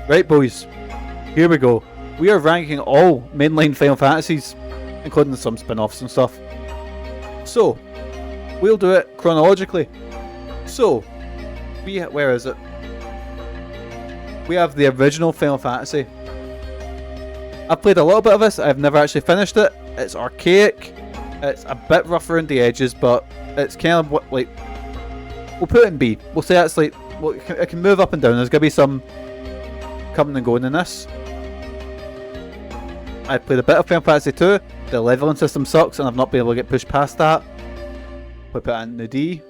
Right, boys. Here we go. We are ranking all mainline Final Fantasies, including some spin-offs and stuff. So, we'll do it chronologically. So, where is it? We have the original Final Fantasy. I've played a little bit of this. I've never actually finished it. It's archaic. It's a bit rough around the edges, but it's kind of what, like, we'll put it in B. We'll say it's like, well, it can move up and down. There's gonna be some coming and going in this. I've played a bit of Final Fantasy 2. The leveling system sucks, and I've not been able to get pushed past that. We'll put it in the D.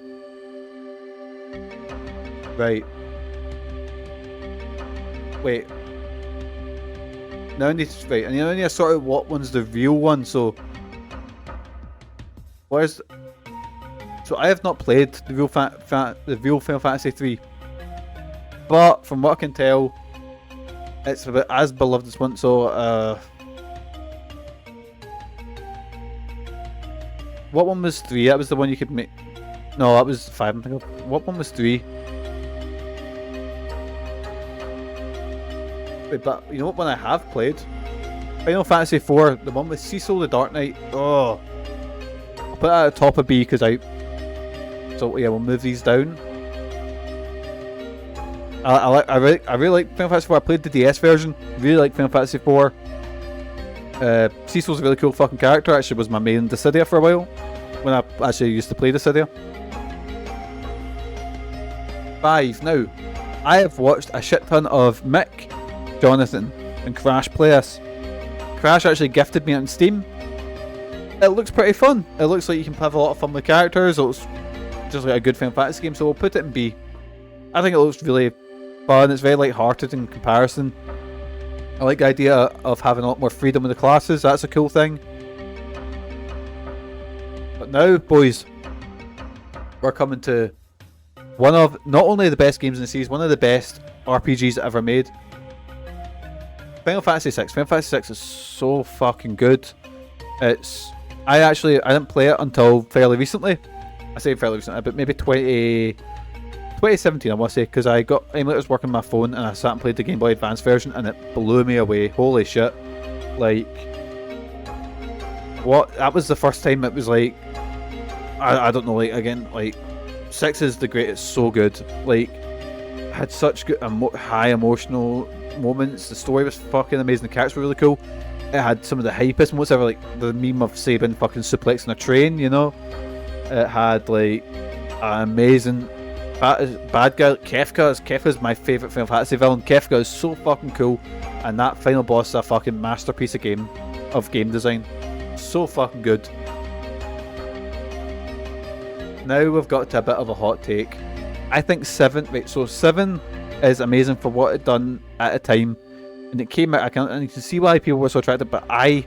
Right. Wait. Now I need to, right, and I need to sort out what one's the real one, so where's, so I have not played the real Final Fantasy 3, but from what I can tell, it's about as beloved as one. So what one was 3? That was the one you could make. No, that was 5. I'm thinking of. What one was 3? Wait, but you know what one I have played? Final Fantasy 4, the one with Cecil the Dark Knight. Oh, I'll put that at the top of B because I. So yeah, we'll move these down. I really like Final Fantasy 4. I played the DS version. Really like Final Fantasy 4. Cecil's a really cool fucking character. Actually, was my main Dissidia for a while when I actually used to play Dissidia. 5. Now, I have watched a shit ton of Mick, Jonathan, and Crash play this. Crash actually gifted me on Steam. It looks pretty fun. It looks like you can have a lot of fun with characters. It looks just like a good Final Fantasy game, so we'll put it in B. I think it looks really fun. It's very light-hearted in comparison. I like the idea of having a lot more freedom with the classes. That's a cool thing. But now, boys, we're coming to one of not only the best games in the series, one of the best RPGs ever made. Final Fantasy 6. Final Fantasy 6 is so fucking good. I didn't play it until fairly recently. I say fairly recently, but maybe 2017 I want to say, because I got emulators working on my phone and I sat and played the Game Boy Advance version and it blew me away. Holy shit. Like, what? That was the first time it was like, I don't know, like, again, like, 6 is the greatest, so good. Like, had such good, high emotional moments. The story was fucking amazing. The characters were really cool. It had some of the hypest moments ever, like the meme of Sabin fucking suplexing a train, you know? It had, like, an amazing bad guy, Kefka. Kefka's my favourite Final Fantasy villain. Kefka is so fucking cool, and that final boss is a fucking masterpiece of game design. So fucking good. Now we've got to a bit of a hot take. I think 7, right, so 7 is amazing for what it done at a time, and it came out, and you can see why people were so attracted, but I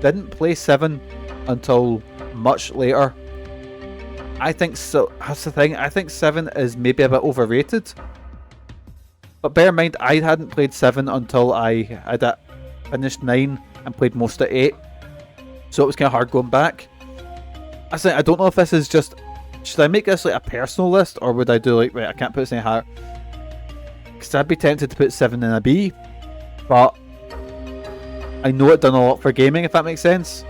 didn't play 7 until much later. I think so. That's the thing. I think 7 is maybe a bit overrated. But bear in mind, I hadn't played 7 until I had finished 9 and played most of 8. So it was kind of hard going back. I don't know if this is just... Should I make this like a personal list, or would I do like... Right, I can't put this in higher. Because I'd be tempted to put 7 in a B. But I know it done a lot for gaming, if that makes sense.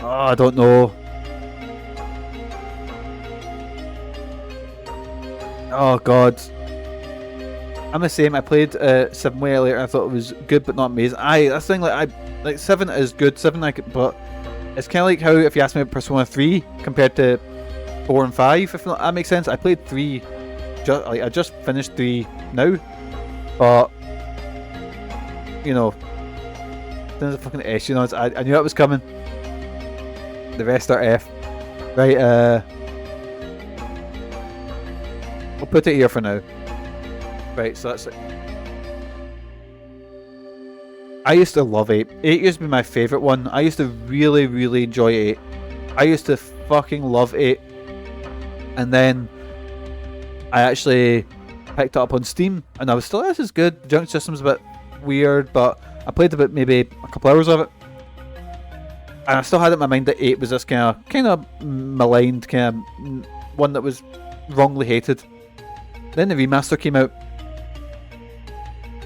Oh, I don't know. Oh god. I'm the same. I played 7 way earlier and I thought it was good but not amazing. That's the thing, like 7 is good, 7 but it's kinda like how if you ask me about Persona 3 compared to 4 and 5, if that makes sense. I played 3 I just finished 3 now. But you know, there's a fucking S, you know, I knew it was coming. The rest are F. Right, we'll put it here for now. Right, so that's it. I used to love 8. 8 used to be my favourite one. I used to really, really enjoy 8. I used to fucking love 8. And then I actually picked it up on Steam, and I was still, this is good. The junk system's a bit weird, but I played about maybe a couple hours of it. And I still had it in my mind that 8 was this kind of maligned, kind of one that was wrongly hated. Then the remaster came out,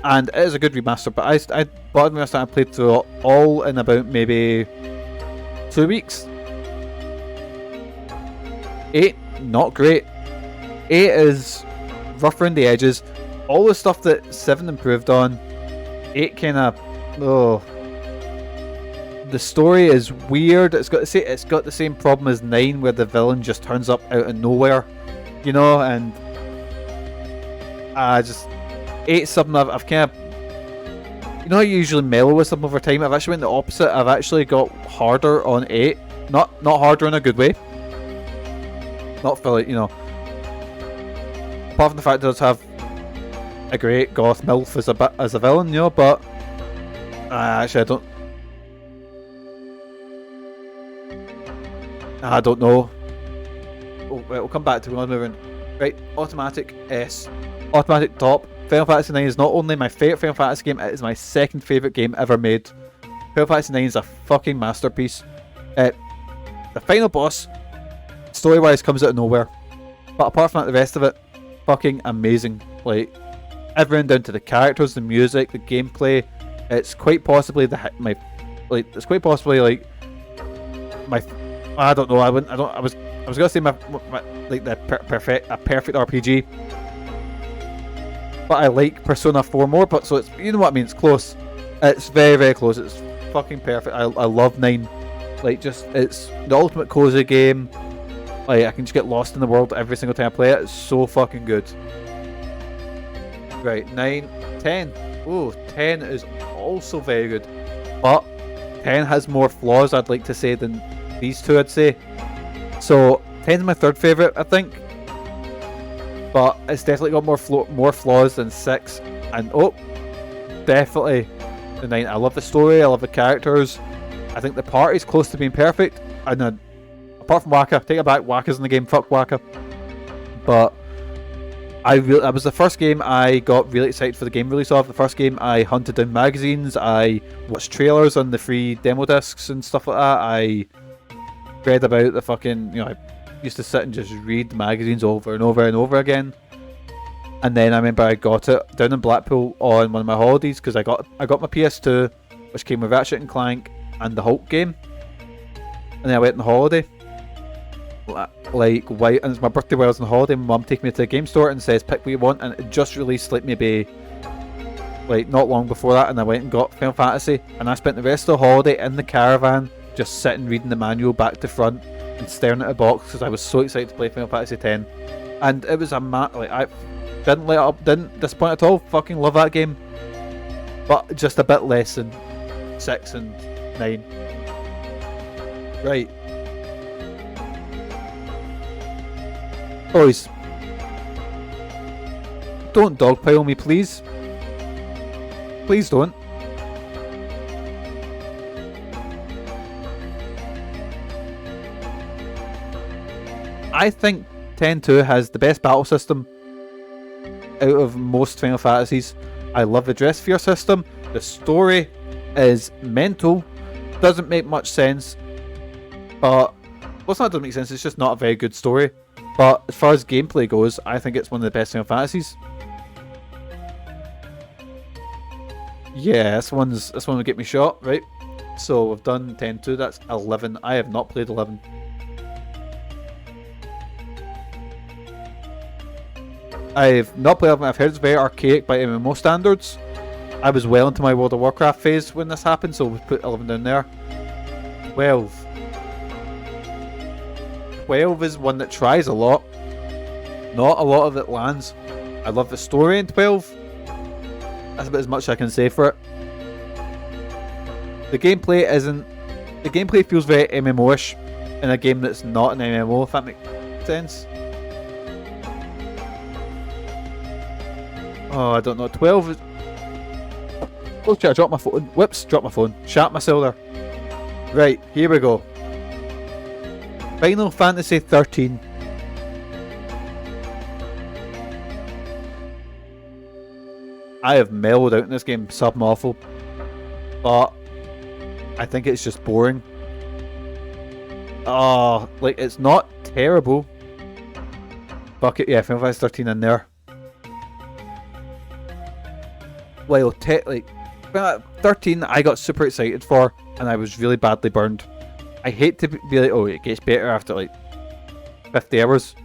and it is a good remaster. But I bought the remaster and I played through it all in about maybe 2 weeks. 8, not great. 8 is rough around the edges. All the stuff that 7 improved on, 8 kind of, oh. The story is weird. It's got the same problem as 9, where the villain just turns up out of nowhere, you know. And just 8 something. I've kind of, you know, how you usually mellow with something over time. I've actually went the opposite. I've actually got harder on 8. Not harder in a good way. Not fully, you know. Apart from the fact it does have a great goth MILF as a villain, you know. But actually, I don't know. Oh, right, we'll come back to another moving. Right, automatic S. Automatic top. Final Fantasy 9 is not only my favourite Final Fantasy game, it is my second favourite game ever made. Final Fantasy 9 is a fucking masterpiece. The final boss, story-wise, comes out of nowhere. But apart from that, the rest of it, fucking amazing. Like, everything down to the characters, the music, the gameplay. It's quite possibly my I don't know. I was gonna say my like the perfect RPG, but I like Persona 4 more. But so it's, you know what I mean. It's close. It's very, very close. It's fucking perfect. I love 9. Like, just, it's the ultimate cozy game. Like, I can just get lost in the world every single time I play it. It's so fucking good. Right, 9, 10. Oh, 10 is also very good, but 10 has more flaws, I'd like to say, than these two, I'd say. So 10 is my third favourite, I think, but it's definitely got more flaws than 6. And definitely the 9. I love the story, I love the characters. I think the party's close to being perfect. And apart from Waka, take it back, Waka's in the game, fuck Waka. But that was the first game I got really excited for the game release of. The first game I hunted down magazines, I watched trailers on the free demo discs and stuff like that. I read about the fucking, you know, I used to sit and just read the magazines over and over and over again. And then I remember I got it down in Blackpool on one of my holidays, because I got my PS2, which came with Ratchet and Clank and the Hulk game. And then I went on holiday. Like, and it's my birthday while I was on holiday. My mum takes me to the game store and says, pick what you want. And it just released like maybe like not long before that, and I went and got Final Fantasy. And I spent the rest of the holiday in the caravan, just sitting reading the manual back to front and staring at a box, because I was so excited to play Final Fantasy X. And it was like, I didn't let up, didn't disappoint at all. Fucking love that game, but just a bit less than 6 and 9. Right, boys, don't dogpile me, please. Please don't. I think 10-2 has the best battle system out of most Final Fantasies. I love the dress sphere system. The story is mental. Doesn't make much sense. But, well, it's not doesn't make sense, it's just not a very good story. But as far as gameplay goes, I think it's one of the best Final Fantasies. Yeah, this one will get me shot, right? So we've done 10-2, that's 11. I have not played 11. I've not played 11. I've heard it's very archaic by MMO standards. I was well into my World of Warcraft phase when this happened, so we put 11 down there. 12. 12 is one that tries a lot. Not a lot of it lands. I love the story in 12. That's about as much as I can say for it. The gameplay isn't... The gameplay feels very MMO-ish in a game that's not an MMO, if that makes sense. Oh, I don't know. 12 is... Oh shit, I dropped my phone. Whoops, dropped my phone. Shat myself there. Right, here we go. Final Fantasy 13. I have mellowed out in this game, something awful. But I think it's just boring. Oh, like, it's not terrible. Bucket, yeah, Final Fantasy 13 in there. Well, like 13, I got super excited for, and I was really badly burned. I hate to be like, oh, it gets better after like 50 hours.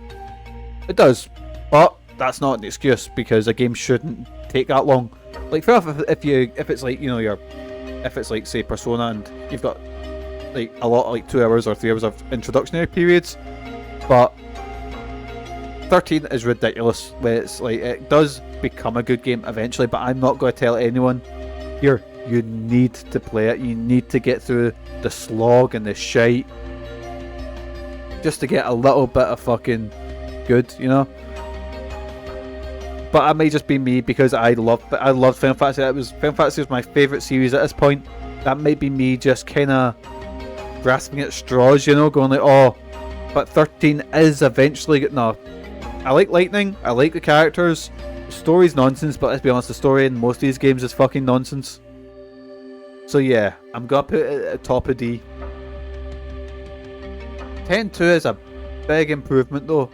It does, but that's not an excuse because a game shouldn't take that long. Like, fair enough if it's like, you know, if it's like, say, Persona and you've got like a lot, like 2 hours or 3 hours of introductory periods, but 13 is ridiculous. It's like, it does become a good game eventually, but I'm not going to tell anyone here, you need to play it, you need to get through the slog and the shite just to get a little bit of fucking good, you know. But it may just be me because I loved Final Fantasy. Final Fantasy was my favourite series at this point. That might be me just kind of grasping at straws, you know, going like, oh, but 13 is eventually good. No, I like Lightning, I like the characters. The story's nonsense, but let's be honest, the story in most of these games is fucking nonsense. So yeah, I'm gonna put it at the top of D. 10-2 is a big improvement though.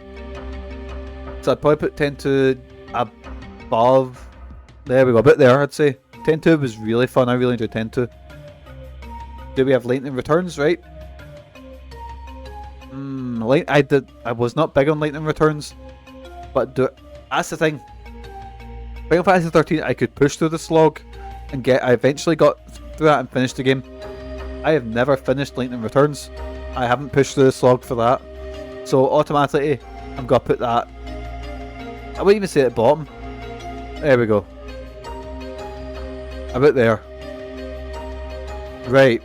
So I'd probably put 10-2 above. There we go, a bit there, I'd say. 10-2 was really fun, I really enjoyed 10-2. Do we have Lightning Returns, right? I was not big on Lightning Returns, but that's the thing. Final Fantasy 13, I could push through the slog and I eventually got through that and finished the game. I have never finished Lightning Returns. I haven't pushed through the slog for that. So automatically, I'm going to put that. I wouldn't even say at the bottom. There we go. About there. Right.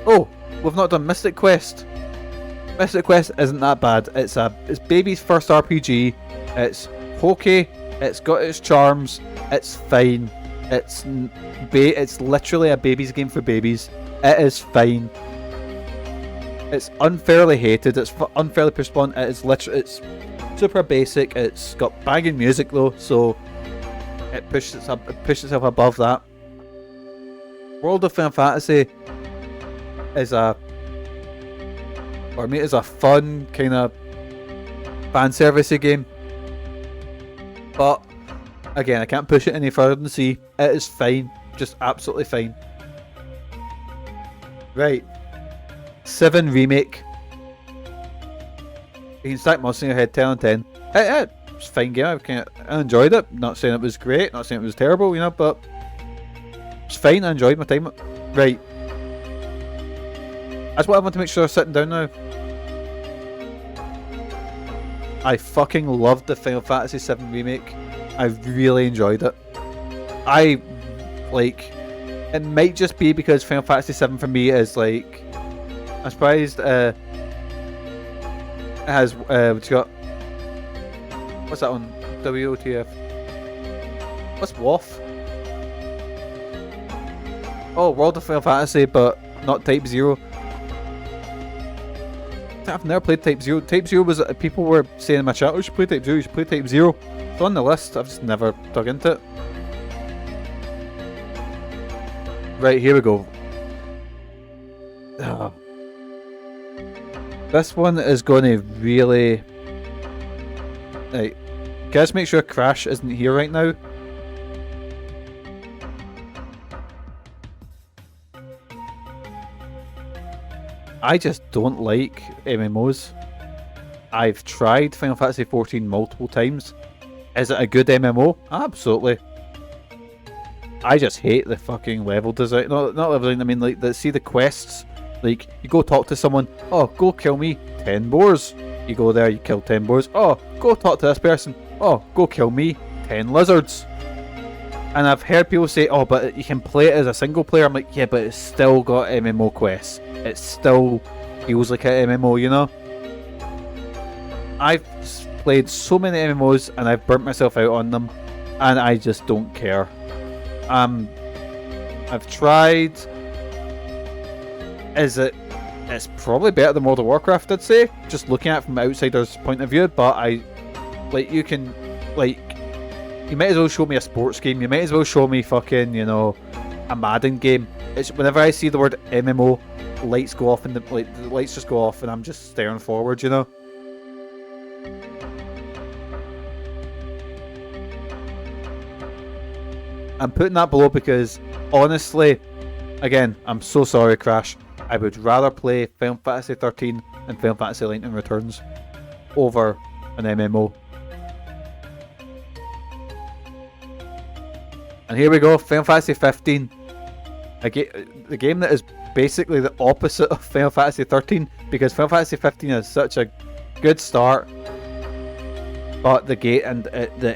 Oh, we've not done Mystic Quest. Mystic Quest isn't that bad. It's baby's first RPG. It's hokey. It's got its charms. It's fine. It's literally a baby's game for babies. It is fine. It's unfairly hated. It's unfairly pushed on. It's super basic. It's got banging music though, so it pushes itself above that. World of Final Fantasy is a fun kind of fan servicey game, but again, I can't push it any further than C. It is fine, just absolutely fine. Right, 7 remake. You can stack monsters in your head, 10 on 10. It's a fine game. I enjoyed it. Not saying it was great, not saying it was terrible, you know, but it's fine. I enjoyed my time. Right. That's what I want to make sure I'm sitting down now. I fucking loved the Final Fantasy VII Remake. I really enjoyed it. It might just be because Final Fantasy VII for me is like, I'm surprised it has, what you got? What's that one? WOTF. What's WOF? Oh, World of Final Fantasy, but not Type 0. I've never played Type 0. Type 0 was, people were saying in my chat, oh, you should play Type 0, you should play Type 0. It's on the list, I've just never dug into it. Right, here we go. This one is going to really... Right, guys, make sure Crash isn't here right now. I just don't like MMOs. I've tried Final Fantasy XIV multiple times. Is it a good MMO? Absolutely. I just hate the fucking level design. Not level design, I mean like see the quests. Like you go talk to someone, oh go kill me 10 boars. You go there, you kill 10 boars. Oh, go talk to this person. Oh, go kill me 10 lizards. And I've heard people say, oh, but you can play it as a single player. I'm like, yeah, but it's still got MMO quests. It still feels like an MMO, you know? I've played so many MMOs and I've burnt myself out on them, and I just don't care. I've tried. It's probably better than World of Warcraft, I'd say, just looking at it from an outsider's point of view, but you might as well show me a sports game, you might as well show me fucking, you know, a Madden game. It's whenever I see the word MMO, lights go off and the lights just go off and I'm just staring forward, you know. I'm putting that below because, honestly, again, I'm so sorry, Crash. I would rather play Final Fantasy 13 and Final Fantasy Lightning Returns over an MMO. And here we go, Final Fantasy 15. The game that is basically the opposite of Final Fantasy 13, because Final Fantasy 15 is such a good start, but the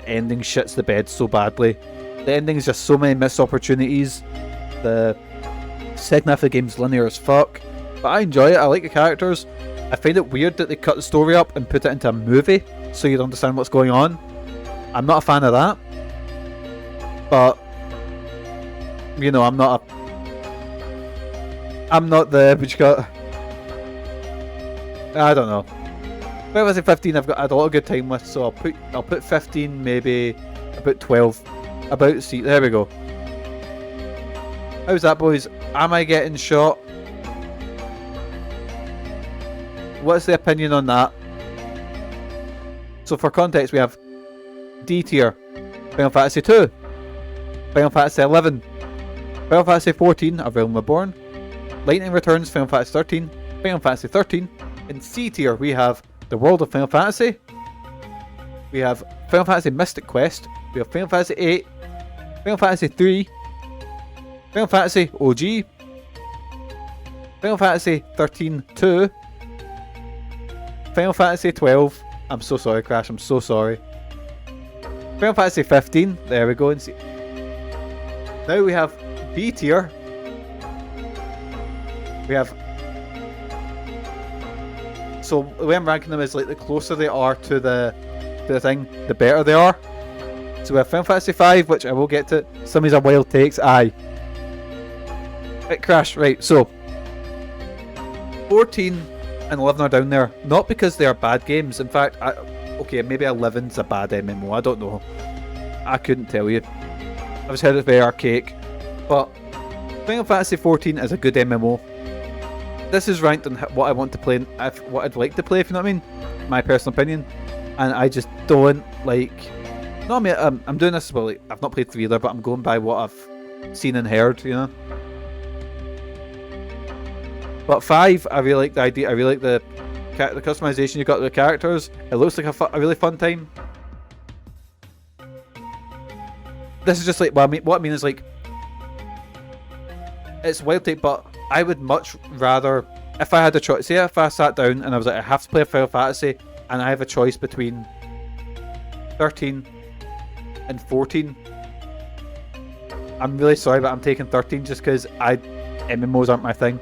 ending shits the bed so badly. The ending is just so many missed opportunities. The second half of the game's linear as fuck, but I enjoy it. I like the characters. I find it weird that they cut the story up and put it into a movie so you'd understand what's going on. I'm not a fan of that, but you know, I'm not the what you got. I don't know. Final Fantasy 15 I've had a lot of good time with, so I'll put 15, maybe about 12. See, there we go. How's that, boys? Am I getting shot? What's the opinion on that? So for context, we have D tier, Final Fantasy 2, Final Fantasy 11, Final Fantasy 14, A Realm Reborn, Lightning Returns, Final Fantasy 13, Final Fantasy 13. In C tier, we have The World of Final Fantasy. We have Final Fantasy Mystic Quest. We have Final Fantasy 8, Final Fantasy 3, Final Fantasy OG, Final Fantasy 13-2, Final Fantasy 12. I'm so sorry, Crash. I'm so sorry. Final Fantasy 15. There we go. And see. Now we have B tier. We have. So the way I'm ranking them is like the closer they are to the thing, the better they are. So we have Final Fantasy 5, which I will get to. Some of these are wild takes. Aye. Right, Crash. Right. So 14 and 11 are down there, not because they are bad games. In fact, okay, maybe 11's a bad MMO. I don't know. I couldn't tell you. I was heard it's very archaic, but Final Fantasy 14 is a good MMO. This is ranked on what I want to play, what I'd like to play, if you know what I mean. My personal opinion, and I just don't like. No, I mean, I'm doing this. Well, like, I've not played 3 either, but I'm going by what I've seen and heard, you know. But 5, I really like the idea. I really like the customization you got with the characters. It looks like a really fun time. This is just like, well, what I mean is like, it's wild take, but I would much rather, if I had a choice, say if I sat down and I was like, I have to play a Final Fantasy, and I have a choice between 13 and 14. I'm really sorry, but I'm taking 13 just because MMOs aren't my thing.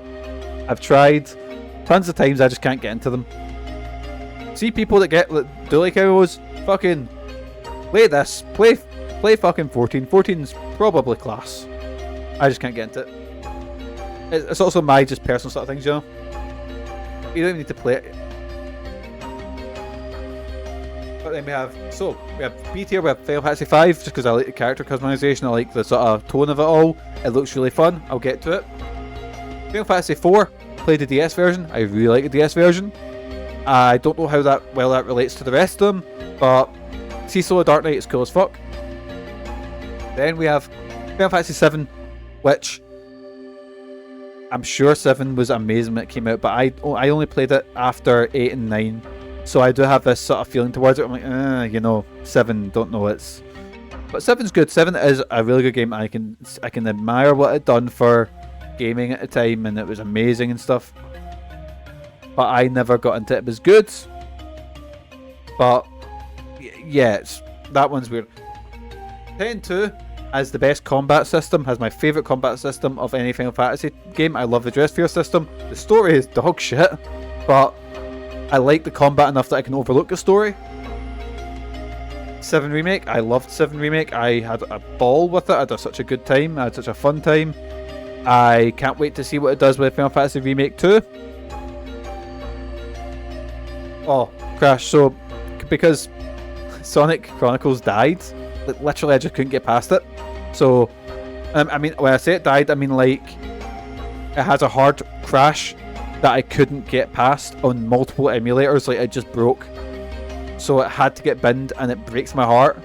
I've tried tons of times, I just can't get into them. See people that do like MMOs, fucking play this, play fucking 14. 14's probably class. I just can't get into it. It's also my just personal sort of things, you know. You don't even need to play it. But then we have B tier, we have Final Fantasy 5, just because I like the character customization, I like the sort of tone of it all. It looks really fun. I'll get to it. Final Fantasy 4, played the DS version. I really like the DS version. I don't know how that relates to the rest of them, but Cecil of Dark Knight is cool as fuck. Then we have Final Fantasy 7, which I'm sure 7 was amazing when it came out, but I only played it after 8 and 9, so I do have this sort of feeling towards it. I'm like, you know, 7, don't know, but 7's good. 7 is a really good game. I can admire what it done for gaming at the time, and it was amazing and stuff, but I never got into it. It was good, but yeah, that one's weird. 10-2 has the best combat system, has my favourite combat system of any Final Fantasy game. I love the Dress Fear system. The story is dog shit, but I like the combat enough that I can overlook the story. 7 Remake, I loved 7 Remake. I had a ball with it. I had such a good time. I had such a fun time. I can't wait to see what it does with Final Fantasy Remake 2. Oh, Crash. So, because Sonic Chronicles died, literally I just couldn't get past it. So, I mean, when I say it died, I mean like it has a hard crash that I couldn't get past on multiple emulators. Like, it just broke. So it had to get binned, and it breaks my heart.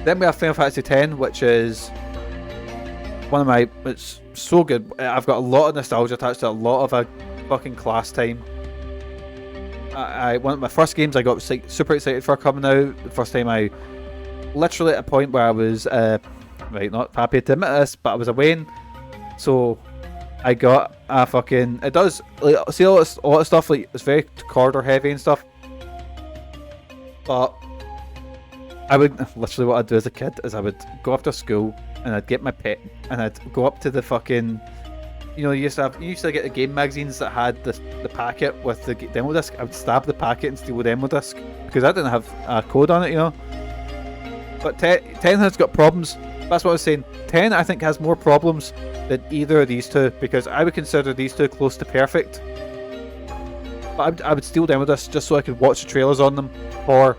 Then we have Final Fantasy X, which is one of my... It's so good. I've got a lot of nostalgia attached to a lot of a fucking class time. One of my first games I got super excited for coming out. The first time I... Literally at a point where I was... right, not happy to admit this, but I was away. So I got a fucking... It does... Like, see a lot of stuff, like, it's very corridor heavy and stuff. But... I would... Literally what I'd do as a kid is I would go after school and I'd get my pet and I'd go up to the fucking... You know, you used to get the game magazines that had the packet with the demo disc. I would stab the packet and steal the demo disc because I didn't have a code on it, you know. But 10 has got problems. That's what I was saying. 10, I think, has more problems than either of these two because I would consider these two close to perfect. But I would steal demo discs just so I could watch the trailers on them for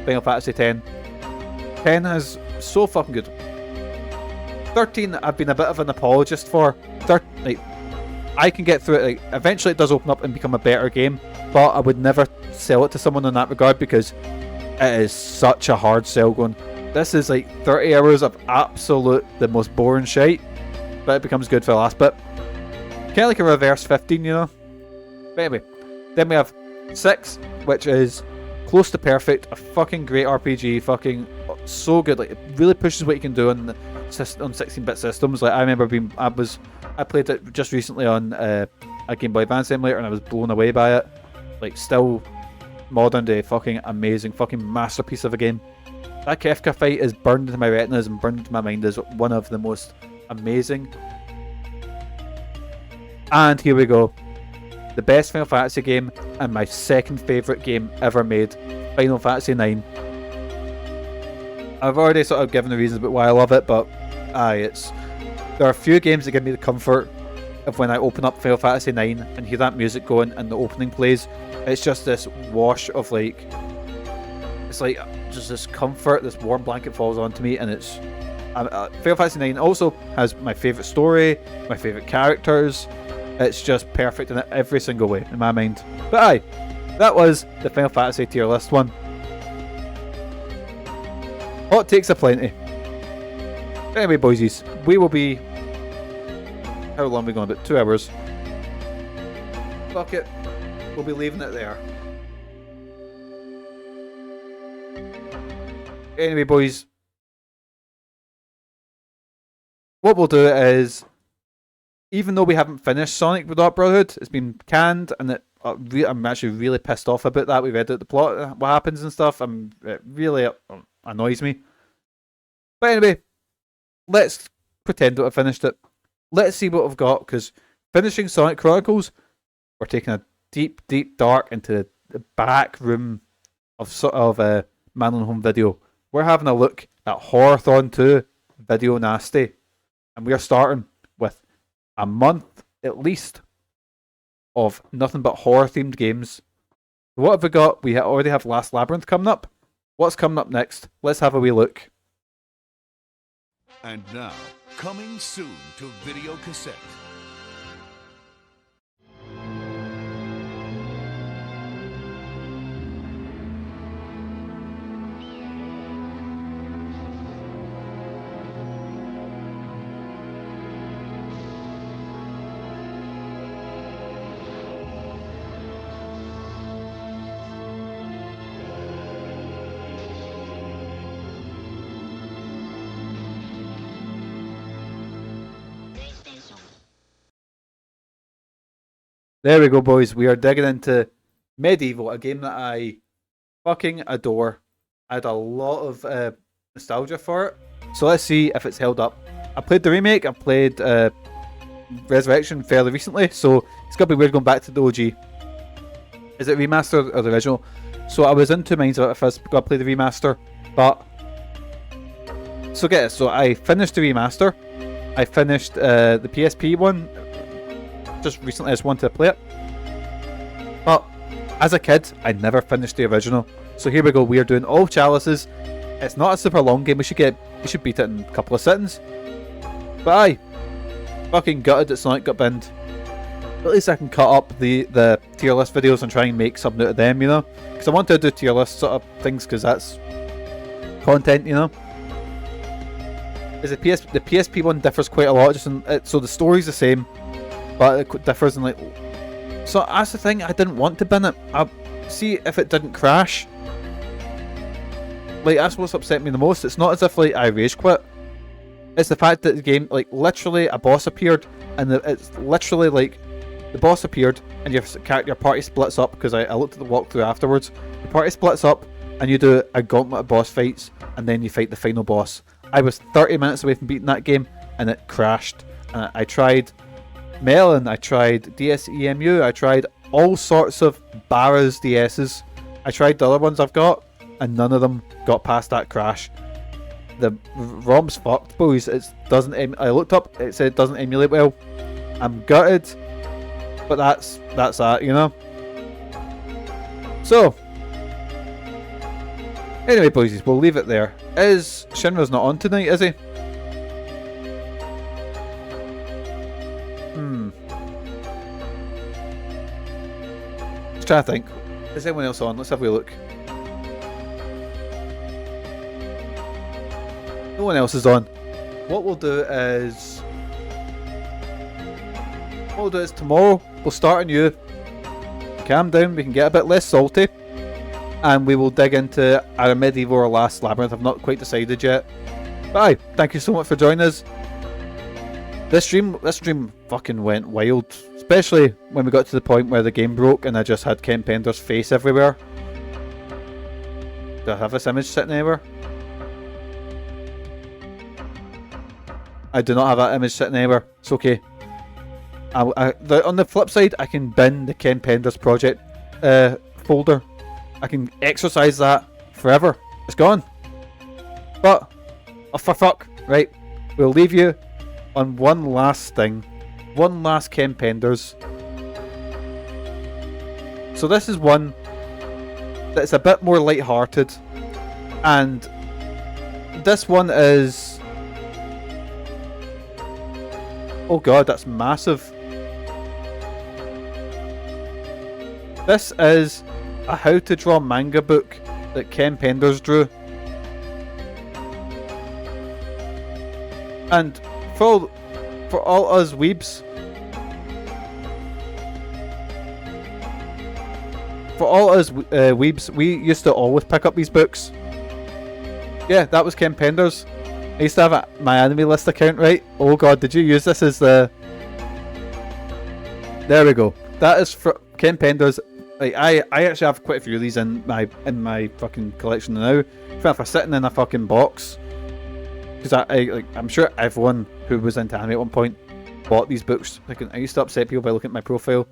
Final Fantasy X. 10 is so fucking good. 13, I've been a bit of an apologist for. Like, I can get through it. Like, eventually, it does open up and become a better game, but I would never sell it to someone in that regard because it is such a hard sell going. This is like 30 hours of absolute the most boring shite, but it becomes good for the last bit. Kind of like a reverse 15, you know. But anyway, then we have 6, which is close to perfect. A fucking great RPG. Fucking so good. Like, it really pushes what you can do on 16-bit systems. Like, I remember I played it just recently on a Game Boy Advance emulator and I was blown away by it. Like, still modern day, fucking amazing, fucking masterpiece of a game. That Kefka fight is burned into my retinas and burned into my mind as one of the most amazing. And here we go. The best Final Fantasy game and my second favourite game ever made, Final Fantasy IX. I've already sort of given the reasons about why I love it, but there are a few games that give me the comfort of when I open up Final Fantasy IX and hear that music going and the opening plays. It's just this wash of like... It's like just this comfort, this warm blanket falls onto me, and it's... Final Fantasy IX also has my favourite story, my favourite characters. It's just perfect in every single way, in my mind. But that was the Final Fantasy tier list one. Hot takes aplenty. Anyway, boysies, we will be... How long are we going? About 2 hours. Fuck it. We'll be leaving it there. Anyway, boys. What we'll do is... Even though we haven't finished Sonic the Dark Brotherhood, it's been canned, and I'm actually really pissed off about that. We read out the plot, what happens and stuff. It really annoys me. But anyway, let's pretend that I finished it. Let's see what we've got, because finishing Sonic Chronicles, we're taking a deep, deep dark into the back room of Mainline Home Video. We're having a look at Horrorthon 2 Video Nasty, and we are starting with a month at least of nothing but horror themed games. What have we got? We already have Last Labyrinth coming up. What's coming up next? Let's have a wee look. And now, coming soon to video cassette. There we go, boys. We are digging into Medieval, a game that I fucking adore. I had a lot of nostalgia for it. So let's see if it's held up. I played the remake. I played Resurrection fairly recently, so it's going to be weird going back to the OG. Is it remastered or the original? So I was in two minds about if I was going to play the remaster, but... So get it. So I finished the remaster. I finished the PSP one. Just recently I just wanted to play it. But as a kid, I never finished the original. So here we go, we are doing all chalices. It's not a super long game, we should beat it in a couple of sittings. But aye, fucking gutted that Sonic got binned. At least I can cut up the tier list videos and try and make something out of them, you know? Because I want to do tier list sort of things, because that's content, you know? is the PSP one differs quite a lot. Just so the story's the same, but it differs in like. So that's the thing. I didn't want to bin it. I see if it didn't crash. Like that's what's upset me the most. It's not as if like I rage quit. It's the fact that the game, like literally, a boss appeared, and it's literally like the boss appeared, and your party splits up because I looked at the walkthrough afterwards. The party splits up, and you do a gauntlet of boss fights, and then you fight the final boss. I was 30 minutes away from beating that game, and it crashed. I tried Melon, I tried DSEMU, I tried all sorts of Barra's DSs. I tried the other ones I've got, and none of them got past that crash. The ROM's fucked, boys. It doesn't. I looked up. It said it doesn't emulate well. I'm gutted, but that's that, you know. So anyway, boys, we'll leave it there. Is Shinra's not on tonight? Is he? Let's try to think. Is anyone else on? Let's have a look. No one else is on. What we'll do is tomorrow we'll start anew. Calm down, we can get a bit less salty, and we will dig into our medieval or last labyrinth. I've not quite decided yet. But aye, thank you so much for joining us. This stream fucking went wild, especially when we got to the point where the game broke and I just had Ken Pender's face everywhere. Do I have this image sitting anywhere? I do not have that image sitting anywhere. It's okay. On the flip side, I can bin the Ken Penders project folder. I can exercise that forever. It's gone. But, oh for fuck, right? We'll leave you on one last thing. One last Ken Penders. So this is one that's a bit more light-hearted. And this one is... Oh god, that's massive. This is a how to draw manga book that Ken Penders drew. And for all us weebs, we used to always pick up these books. Yeah, that was Ken Penders. I used to have my anime list account, right? Oh god, did you use this as the... There we go. That is for Ken Penders. Like, I actually have quite a few of these in my fucking collection now. If they're sitting in a fucking box. Because I'm sure everyone who was into anime at one point bought these books. Like, I used to upset people by looking at my profile.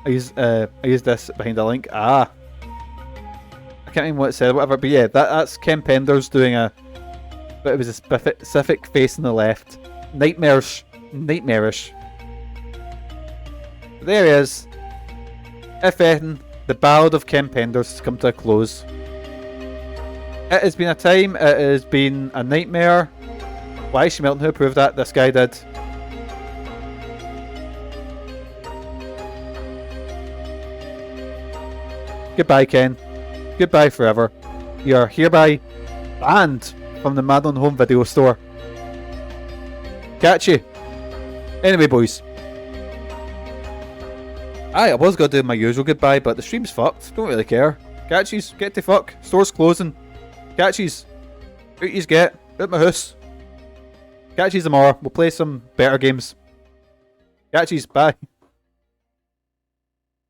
I used this behind a link. I can't remember what it said, whatever. But yeah, that's Ken Penders doing a... But it was a specific face on the left. Nightmarish. There he is. If anything, the ballad of Ken Penders has come to a close. It has been a time, it has been a nightmare. Why is she melting? Who proved that? This guy did. Goodbye, Ken. Goodbye forever. You're hereby banned from the Madon Home Video Store. Catch you. Anyway, boys. I was going to do my usual goodbye, but the stream's fucked. Don't really care. Catchies. Get to fuck. Store's closing. Catchies. Out yous get. Out my house. Catchies tomorrow. We'll play some better games. Catchies. Bye.